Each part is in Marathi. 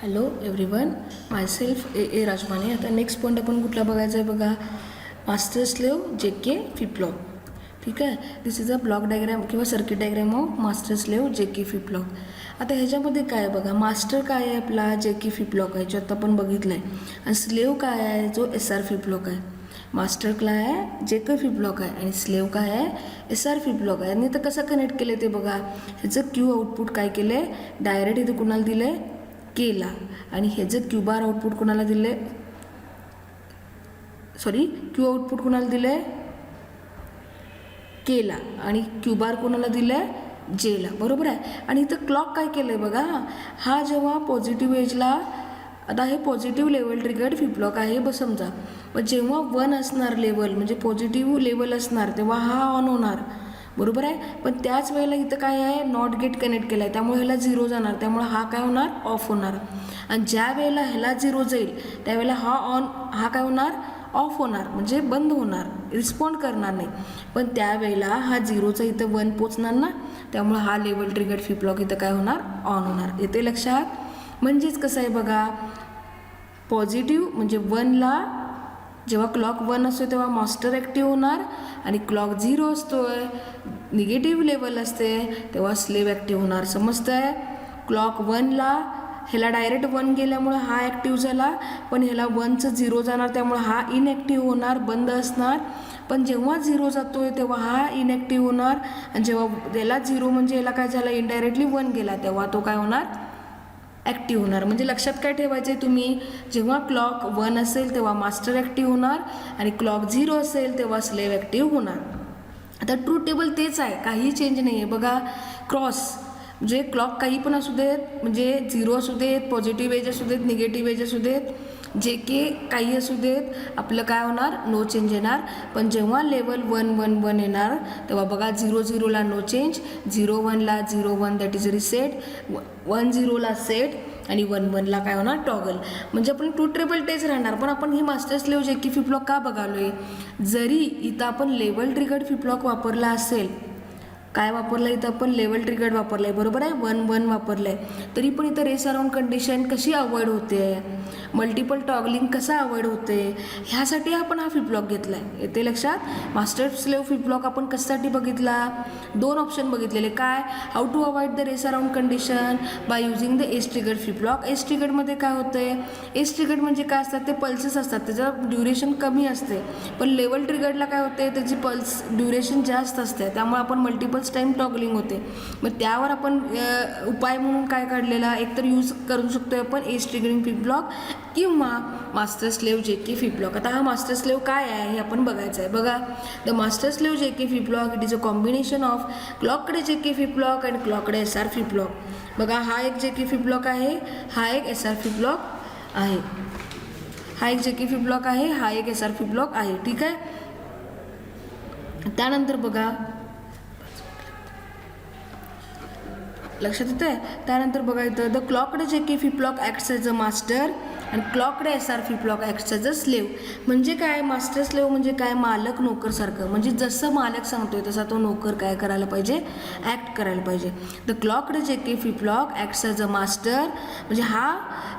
हॅलो एव्हरीवन, मायसेल्फ ए राजमाने. आता नेक्स्ट पॉईंट आपण कुठला बघायचा आहे बघा, master slave J K flip-flop. ठीक आहे, दिस इज अ ब्लॉक डायग्राम किंवा circuit diagram of master slave J K flip-flop. आता ह्याच्यामध्ये काय आहे बघा, मास्टर काय आहे आपला जे के फ्लिप-फ्लॉप आहे जो आता आपण बघितलं आहे, आणि स्लेव्ह काय आहे जो एस आर फ्लिप-फ्लॉप आहे. मास्टर काय आहे जे के फ्लिप-फ्लॉप आहे आणि स्लेव्ह काय आहे एस आर फ्लिप-फ्लॉप आहे. आणि तर कसं कनेक्ट केलं ते बघा, ह्याचं क्यू आउटपुट काय केलं आहे डायरेक्ट इथे कुणाला दिलं आहे केला, आणि ह्याचं क्यू बार आउटपुट कोणाला दिले, क्यू आउटपुट कोणाला दिले केला, आणि क्यू बार कोणाला दिले जेला. बरोबर आहे. आणि इथं क्लॉक काय केलं आहे बघा, हा जेव्हा पॉझिटिव्ह एजला, आता हे पॉझिटिव्ह लेवल ट्रिगर्ड फ्लिप-फ्लॉप आहे बस समजा, पण जेव्हा 1 असणार लेवल म्हणजे पॉझिटिव्ह लेवल असणार तेव्हा हा ऑन होणार. बरोबर आहे. पण त्याच वेळेला इथं काय आहे नॉट गेट कनेक्ट केला आहे, त्यामुळे ह्याला 0 जाणार, त्यामुळे हा काय होणार ऑफ होणार. आणि ज्या वेळेला ह्याला 0 जाईल त्यावेळेला हा काय होणार ऑफ होणार, म्हणजे बंद होणार, रिस्पॉन्ड करणार नाही. पण त्यावेळेला हा 0चा इथं 1 पोचणार ना, त्यामुळे हा लेवल ट्रिगर्ड फ्लिप-फ्लॉप इथं काय होणार ऑन होणार. येते लक्षात. म्हणजेच कसं आहे बघा, पॉझिटिव्ह म्हणजे 1ला जेव्हा क्लॉक 1 असतो तेव्हा मास्टर ॲक्टिव्ह होणार, आणि क्लॉक 0 असतोय निगेटिव्ह लेवल असते तेव्हा स्लेव्ह ॲक्टिव्ह होणार. समजतंय. क्लॉक 1ला ह्याला डायरेक्ट 1 गेल्यामुळे हा ॲक्टिव्ह झाला, पण ह्याला 1चं 0 जाणार त्यामुळे हा इनॲक्टिव्ह होणार, बंद असणार. पण जेव्हा 0 जातोय तेव्हा हा इनॲक्टिव्ह होणार, आणि जेव्हा याला 0 म्हणजे याला काय झालं इनडायरेक्टली 1 गेला तेव्हा तो काय होणार ॲक्टिव्ह होणार. म्हणजे लक्षात काय ठेवायचं आहे तुम्ही, जेव्हा क्लॉक 1 असेल तेव्हा मास्टर ॲक्टिव्ह होणार, आणि क्लॉक 0 असेल तेव्हा स्लेव्ह ॲक्टिव्ह होणार. आता ट्रूथ टेबल तेच आहे, काही चेंज नाही आहे बघा. क्रॉस म्हणजे क्लॉक काही पण असू देत, म्हणजे 0 असू देत, पॉझिटिव्ह एज असू देत, निगेटिव्ह एज असू देत, जे के काही असू देत, आपलं काय होणार नो चेंज येणार. पण जेव्हा लेवल 1-1-1 येणार तेव्हा बघा 0-0ला नो चेंज, 0-1ला 0-1 दॅट इज रिसेट, 1-0ला सेट, आणि 1-1ला काय होणार टॉगल. म्हणजे आपण ट्रूथ टेबल तेच राहणार. पण आपण ही मास्टर स्लेव्ह जे की फ्लिप-फ्लॉप का बघालोय, जरी इथं आपण लेवल ट्रिगर्ड फ्लिप-फ्लॉप वापरला असेल, काय वापरलं इथं आपण लेवल ट्रिगर्ड वापरलं आहे, बरोबर आहे, 1-1 वापरलं आहे, तरी पण इथं रेस अराउंड कंडिशन कशी अवॉइड होते, मल्टिपल टॉगलिंग कसं अवॉइड होते, ह्यासाठी आपण हा फ्लिप-फ्लॉप घेतला आहे. येते लक्षात. मास्टर स्लेव्ह फ्लिप-फ्लॉप आपण कशासाठी बघितला, 2 ऑप्शन बघितलेले. काय, how to avoid the race around condition by using the edge triggered flip-flop. Edge ट्रिगर्डमध्ये काय होतंय, एज ट्रिगर्ड म्हणजे काय असतात ते पल्सेस असतात, त्याचं ड्युरेशन कमी असते, पण लेवल ट्रिगर्डला काय होते त्याची पल्स ड्युरेशन जास्त असते, त्यामुळे आपण मल्टिपल टाइम टॉगलिंग होते. मग त्यावर आपण उपाय म्हणून काय काढलेला, एकतर यूज करू शकतो आपण एज ट्रिगरिंग फ्लिप-फ्लॉप किंवा master slave J K flip-flop. आता हा मास्टर स्लेव्ह काय आहे हे आपण बघायचं आहे. बघा, the master slave J K flip-flop it is a combination of क्लॉककडे जे के फ्लिप-फ्लॉप आणि क्लॉककडे एस आर फ्लिप-फ्लॉप. बघा, हा एक जे के फ्लिप-फ्लॉप आहे, हा एक एस आर फ्लिप-फ्लॉप आहे, हा एक जे के फ्लिप-फ्लॉप आहे, हा एक एस आर फ्लिप-फ्लॉप आहे. ठीक आहे. त्यानंतर बघा, लक्षात येतं आहे. त्यानंतर बघा इथं द क्लॉककडे J K flip-flop acts as a master आणि क्लॉककडे S R flip-flop acts as a slave. म्हणजे काय, मास्टर स्लेव्ह म्हणजे काय, मालक नोकरसारखं, म्हणजे जसं मालक सांगतोय तसा तो नोकर काय करायला पाहिजे, ॲक्ट करायला पाहिजे. द क्लॉककडे J K flip-flop acts as a master, म्हणजे हा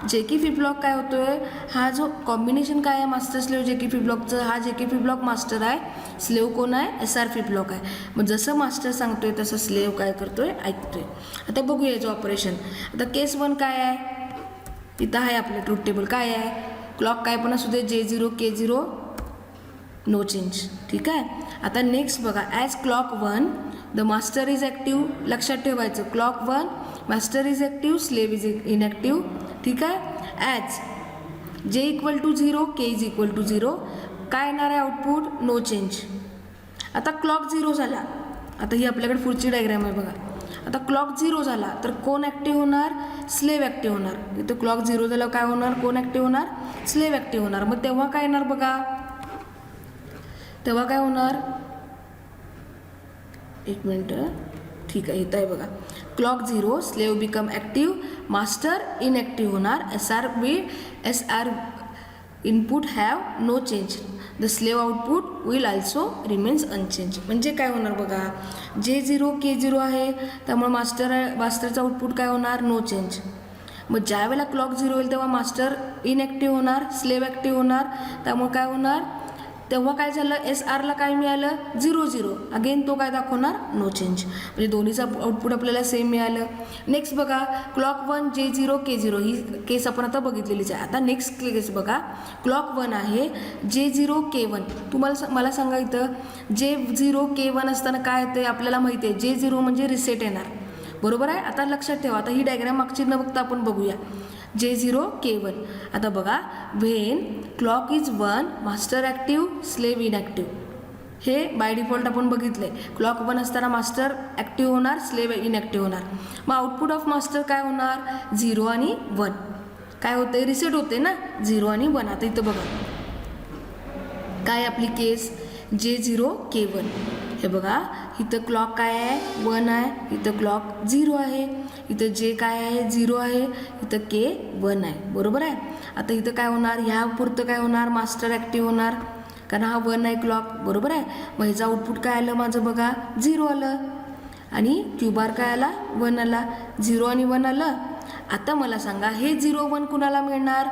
जे के फ्लिप-फ्लॉप काय होतोय, हा जो कॉम्बिनेशन काय आहे मास्टर स्लेव्ह जे के फ्लिप-फ्लॉपचं, हा जे के फ्लिप-फ्लॉप मास्टर आहे, स्लेव्ह कोण आहे एस आर फ्लिप-फ्लॉप आहे. मग जसं मास्टर सांगतोय तसं स्लेव्ह काय करतोय ऐकतोय. आता बघूया याचं ऑपरेशन. आता केस 1 काय आहे, इथं आहे आपलं ट्रूथ टेबल काय आहे, क्लॉक काय पण असू दे J0 K0 नो चेंज. ठीक आहे. आता नेक्स्ट बघा, as clock 1 the master is active. लक्षात ठेवायचं, clock 1 master is active, slave is inactive. ठीक आहे. ॲज J = 0 K = 0 काय येणार आहे आउटपुट नो चेंज. आता क्लॉक 0 झाला, आता ही आपल्याकडे पुढची डायग्राम आहे बघा. आता क्लॉक 0 झाला तर कोण ॲक्टिव्ह होणार, स्लेव्ह ॲक्टिव्ह होणार. इथं क्लॉक 0 झाला काय होणार, कोण ॲक्टिव्ह होणार, स्लेव्ह ॲक्टिव्ह होणार. मग तेव्हा काय येणार बघा, तेव्हा काय होणार, एक मिनटं, ठीक आहे, इथं आहे बघा, clock 0 slave become active, master inactive होणार, S R input have no change, the slave output will also remains unchange. म्हणजे काय होणार बघा, J0 K0 आहे त्यामुळे मास्टरचं आउटपुट काय होणार नो चेंज, मग ज्या वेळेला क्लॉक 0 होईल तेव्हा मास्टर इनॲक्टिव्ह होणार, स्लेव ॲक्टिव्ह होणार. त्यामुळे काय होणार, तेव्हा काय झालं, SRला काय मिळालं 0 0. अगेन तो काय दाखवणार, नो चेंज. म्हणजे दोन्हीचं आउटपुट आपल्याला सेम मिळालं. नेक्स्ट बघा क्लॉक 1 J0 K0, ही केस आपण आता बघितलेलीच आहे. आता नेक्स्ट केस बघा, क्लॉक 1 आहे J0 K1. मला सांगा इथं J0 K1 असताना काय येते आपल्याला माहिती आहे, J0 म्हणजे रिसेट येणार, बरोबर आहे. आता लक्षात ठेवा, आता ही डायग्राम मागची न बघता आपण बघूया. J0 K1. आता बघा, when clock is 1 master active, slave inactive. हे बाय डिफॉल्ट आपण बघितले. क्लॉक 1 असताना मास्टर ॲक्टिव्ह होणार, स्लेव इनॲक्टिव्ह होणार. मग आउटपुट ऑफ मास्टर काय होणार, 0 आणि 1. काय होते, रिसेट होते ना, 0 आणि 1. आता इथं बघा काय आपली केस, J0 K1. हे बघा इथं क्लॉक काय आहे, 1 आहे, इथं क्लॉक 0 आहे, इथं J काय आहे, 0 आहे, इथं K 1 आहे, बरोबर आहे. आता इथं काय होणार, ह्या पुरतं काय होणार, मास्टर ॲक्टिव्ह होणार, कारण हा 1 आहे क्लॉक, बरोबर आहे. मग ह्याचं आउटपुट काय आलं माझं बघा, 0 आलं. आणि क्यू बार काय आला, 1 आला. 0 आणि 1 आलं. आता मला सांगा, हे 0 1 कुणाला मिळणार,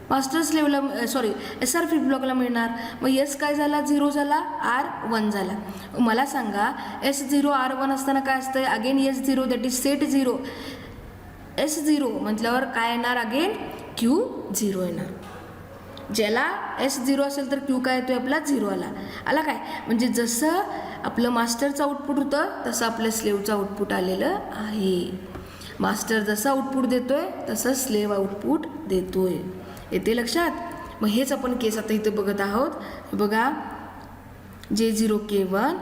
मास्टर स्लेवला, सॉरी SR फ्लिप फ्लॉपला मिळणार. मग S काय झाला, 0 झाला, R 1 झाला. मला सांगा S0 R1 असताना काय असतं, again S0 that is set 0. S0 म्हटल्यावर काय येणार, अगेन Q0 येणार. ज्याला S0 असेल तर Q काय येतोय आपला, 0 आला काय. म्हणजे जसं आपलं मास्टरचं आउटपुट होतं तसं आपल्या स्लेवचं आउटपुट आलेलं आहे. मास्टर जसं आउटपुट देतोय तसं स्लेव आउटपुट देतोय. येते लक्षात. मग हेच आपण केस आता इथं बघत आहोत. बघा J0 K1,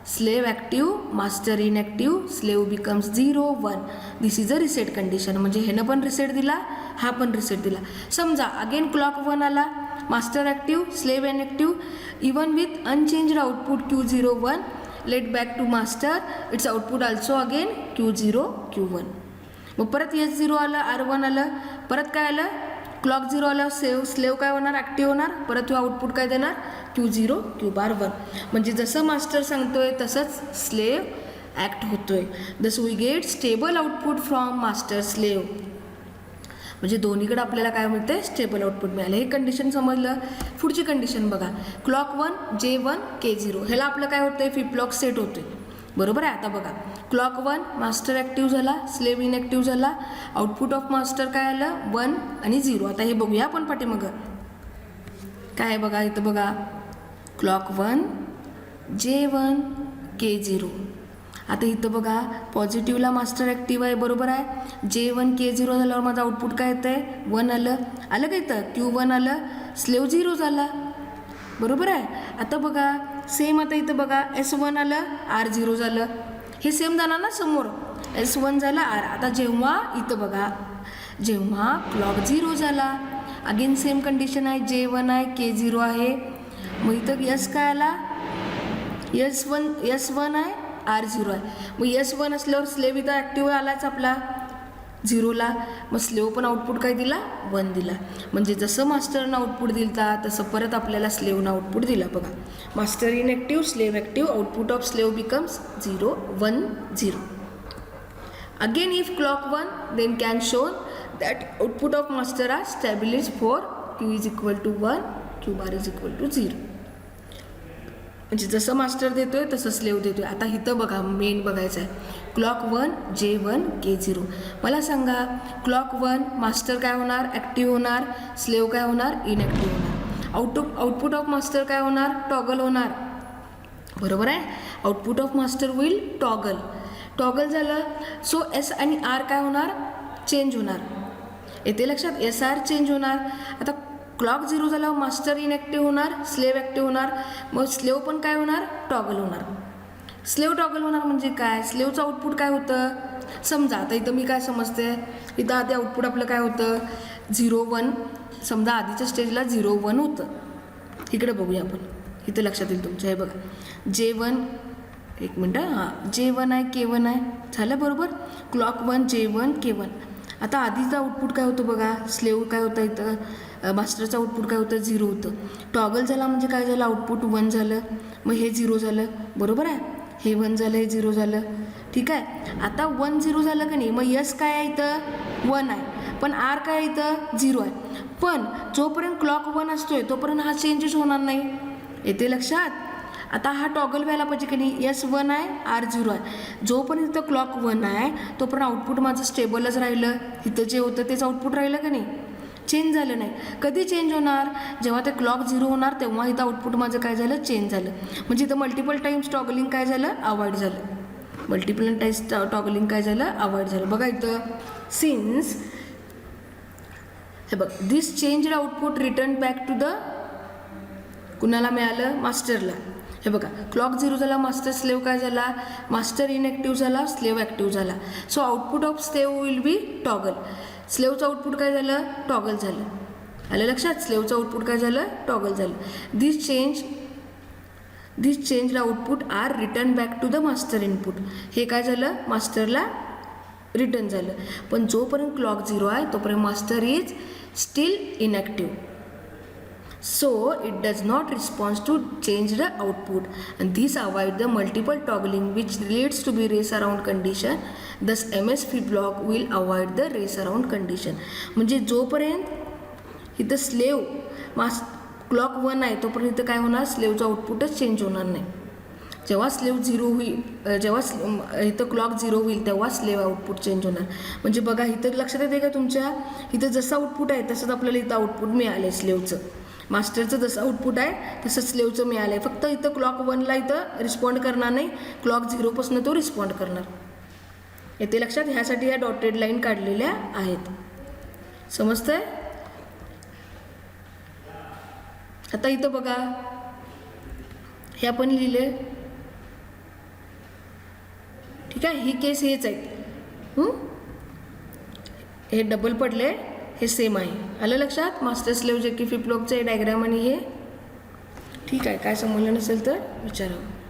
slave active, master inactive, slave becomes 0 1. This is a reset condition. म्हणजे ह्यानं पण रिसेट दिला, हा पण रिसेट दिला. समजा अगेन क्लॉक 1 आला, master active, slave inactive, even with unchanged output Q0 1, let back to master, it's output also again Q0 Q1. मग परत S0 आलं, R1 आलं, परत काय आलं, क्लॉक 0 आल्यावर स्लेव काय होणार, ॲक्टिव्ह होणार. परत आउटपुट काय देणार, Q0 Q बार 1. म्हणजे जसं मास्टर सांगतोय तसंच स्लेव ॲक्ट होतोय. Thus we get stable output from master slave. म्हणजे दोन्हीकडे आपल्याला काय मिळते, स्टेबल आउटपुट मिळालं. हे कंडिशन समजलं. पुढची कंडिशन बघा, क्लॉक 1 J1 K0. ह्याला आपलं काय होतंय, फ्लिप फ्लॉप सेट होतोय, बरोबर आहे. आता बघा क्लॉक 1 मास्टर ॲक्टिव्ह झाला, स्लेव इनॲक्टिव्ह झाला, आउटपुट ऑफ मास्टर काय आलं, 1 आणि 0. आता हे बघूया आपण पाठीमागं काय आहे. बघा इथं बघा, क्लॉक 1 J1 K0. आता इथं बघा पॉझिटिव्हला मास्टर ॲक्टिव्ह आहे, बरोबर आहे. J1 K0 झाल्यावर माझं आउटपुट काय येतं आहे, 1 आलं का इथं, Q1 आलं, स्लेव 0 झाला, बरोबर आहे. आता बघा सेम, आता इथं बघा S1 आलं, R0 झालं. हे सेम जाणार ना समोर, S1 झाला R. आता जेव्हा इथं बघा, जेव्हा क्लॉक 0 झाला, अगेन सेम कंडिशन आहे, J1 आहे, K0 आहे. मग इथं S काय आला, S1 आहे, R0 आहे. मग S1 असल्यावर स्लेव इथं ॲक्टिव्ह आलाच आपला 0ला. मग स्लेव पण आउटपुट काय दिला, 1 दिला. म्हणजे जसं मास्टरनं आउटपुट दिलता तसं परत आपल्याला स्लेवनं आउटपुट दिला. बघा master inactive, slave active, output of slave becomes 0 1 0. Again if clock 1 then can show that output of master are stabilise for Q is equal to 1, Q bar is equal to 0. म्हणजे जसं मास्टर देतोय तसं स्लेव देतोय. आता इथं बघा मेन बघायचं आहे, क्लॉक 1 J1 K0. मला सांगा क्लॉक 1 मास्टर काय होणार, ॲक्टिव्ह होणार, स्लेव काय होणार, इनॲक्टिव्ह होणार. आउटपुट ऑफ मास्टर काय होणार, टॉगल होणार, बरोबर आहे. आउटपुट ऑफ मास्टर होईल टॉगल झालं. सो S आणि R काय होणार, चेंज होणार. येते लक्षात, SR चेंज होणार. आता क्लॉक 0 झाल्यावर मास्टर इनॲक्टिव्ह होणार, स्लेव ॲक्टिव्ह होणार. मग स्लेव पण काय होणार, टॉगल होणार. स्लेव टॉगल होणार म्हणजे काय, स्लेवचं आउटपुट काय होतं, समजा आता इथं मी काय समजते, इथं आधी आउटपुट आपलं काय होतं, 0 1. समजा आधीच्या स्टेजला 0 1 होतं. इकडे बघूया आपण, इथं लक्षात येईल तुमच्या. हे बघा J1, एक मिनटं, हां J1 आहे, K1 आहे, झालं बरोबर. Clock 1 J1 K1. आता आधीचं आउटपुट काय होतं बघा, स्लेव काय होतं इथं, मास्टरचं आउटपुट काय होतं, 0 होतं. टॉगल झाला म्हणजे काय झालं, आउटपुट 1 झालं. मग हे 0 झालं, बरोबर आहे. हे 1 झालं, हे 0 झालं. ठीक आहे. आता 1 0 झालं का नाही, मग यस काय आहे इथं 1 आहे, पण आर काय आहे इथं 0 आहे. पण जोपर्यंत क्लॉक 1 असतोय तोपर्यंत हा चेंजेस होणार नाही. येते लक्षात. आता हा टॉगल व्हायला पाहिजे की नाही, यस 1 आहे, आर 0 आहे. जोपर्यंत इथं क्लॉक 1 आहे तोपर्यंत आउटपुट माझं स्टेबलच राहिलं. इथं जे होतं तेच आउटपुट राहिलं का नाही, चेंज झालं नाही. कधी चेंज होणार, जेव्हा ते क्लॉक 0 होणार तेव्हा इथं आउटपुट माझं काय झालं, चेंज झालं. म्हणजे इथं मल्टिपल टाईम्स टॉगलिंग काय झालं, अवॉइड झालं. मल्टिपल टाईम्स टॉगलिंग काय झालं, अवॉइड झालं. बघा इथं सिन्स, हे बघ, this change output return back to the, कुणाला मिळालं, मास्टरला. हे बघा, क्लॉक 0 झाला, मास्टर स्लेव्ह काय झाला, मास्टर इनॲक्टिव्ह झाला, स्लेव्ह ॲक्टिव्ह झाला. So output of slave will be toggle. स्लेव्हचं आउटपुट काय झालं, टॉगल झालं. आलं लक्षात, स्लेव्हचं आउटपुट काय झालं, टॉगल झालं. This change output are return back to the master input. हे काय झालं, मास्टरला रिटर्न झालं. पण जोपर्यंत क्लॉक 0 आहे तोपर्यंत master is steel inactive. So it does not respond to change the output, and this avoid the multiple toggling which leads to be race around condition. Thus MS flip block will avoid the race around condition. म्हणजे जोपर्यंत इथं स्लेव्ह क्लॉक 1 आहे तोपर्यंत इथं काय होणार, स्लेव्हचं आउटपुटच चेंज होणार नाही. जेव्हा स्लेव्ह 0 होईल, जेव्हा इथं क्लॉक 0 होईल तेव्हा स्लेव्ह आउटपुट चेंज होणार. म्हणजे बघा इथं लक्षात येते का तुमच्या, इथं जसं आउटपुट आहे तसंच आपल्याला इथं आउटपुट मिळालं. स्लेव्हचं, मास्टरचं जसं आउटपुट आहे तसंच स्लेव्हचं मिळालं आहे. फक्त इथं क्लॉक 1ला इथं रिस्पॉन्ड करणार नाही, क्लॉक 0पासून तो रिस्पॉन्ड करणार. येते लक्षात. ह्यासाठी ह्या डॉटेड लाईन काढलेल्या आहेत. समजतंय. आता इथं बघा, हे आपण लिहिले, ठीक आहे. ही केस हेच आहे, हे डबल पडले, हे सेम आहे. आलं लक्षात. मास्टर स्लेव्ह जे की फ्लिप फ्लॉपचे डायग्राम आणि हे, ठीक आहे. काय समजलं नसेल तर विचारावं.